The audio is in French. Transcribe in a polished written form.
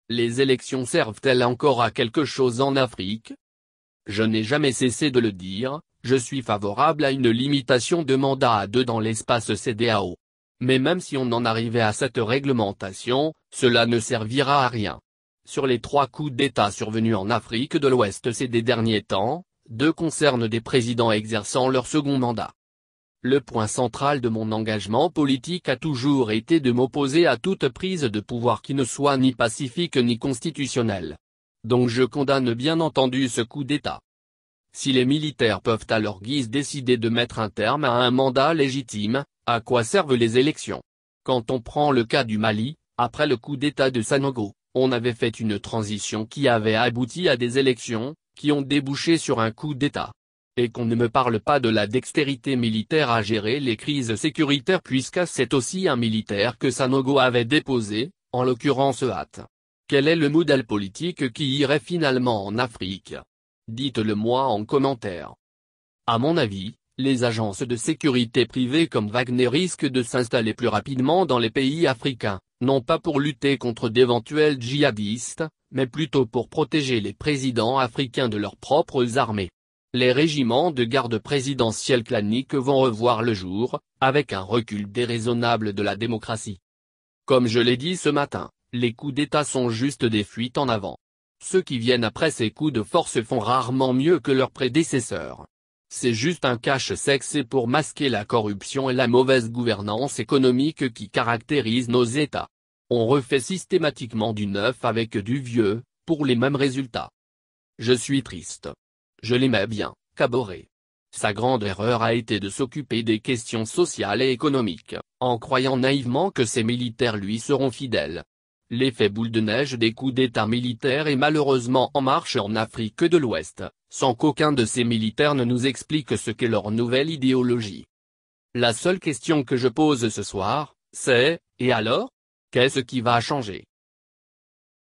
Les élections servent-elles encore à quelque chose en Afrique? Je n'ai jamais cessé de le dire, je suis favorable à une limitation de mandat à 2 dans l'espace CEDEAO. Mais même si on en arrivait à cette réglementation, cela ne servira à rien. Sur les 3 coups d'État survenus en Afrique de l'Ouest ces derniers temps, 2 concernent des présidents exerçant leur second mandat. Le point central de mon engagement politique a toujours été de m'opposer à toute prise de pouvoir qui ne soit ni pacifique ni constitutionnelle. Donc je condamne bien entendu ce coup d'État. Si les militaires peuvent à leur guise décider de mettre un terme à un mandat légitime, à quoi servent les élections? Quand on prend le cas du Mali, après le coup d'État de Sanogo, on avait fait une transition qui avait abouti à des élections, qui ont débouché sur un coup d'État. Et qu'on ne me parle pas de la dextérité militaire à gérer les crises sécuritaires puisque c'est aussi un militaire que Sanogo avait déposé, en l'occurrence Hâte. Quel est le modèle politique qui irait finalement en Afrique? Dites-le-moi en commentaire. À mon avis, les agences de sécurité privées comme Wagner risquent de s'installer plus rapidement dans les pays africains, non pas pour lutter contre d'éventuels djihadistes, mais plutôt pour protéger les présidents africains de leurs propres armées. Les régiments de garde présidentielle claniques vont revoir le jour, avec un recul déraisonnable de la démocratie. Comme je l'ai dit ce matin, les coups d'État sont juste des fuites en avant. Ceux qui viennent après ces coups de force font rarement mieux que leurs prédécesseurs. C'est juste un cache-sexe pour masquer la corruption et la mauvaise gouvernance économique qui caractérisent nos États. On refait systématiquement du neuf avec du vieux, pour les mêmes résultats. Je suis triste. Je l'aimais bien, Kaboré. Sa grande erreur a été de s'occuper des questions sociales et économiques, en croyant naïvement que ses militaires lui seront fidèles. L'effet boule de neige des coups d'État militaires est malheureusement en marche en Afrique de l'Ouest, sans qu'aucun de ces militaires ne nous explique ce qu'est leur nouvelle idéologie. La seule question que je pose ce soir, c'est, et alors? Qu'est-ce qui va changer?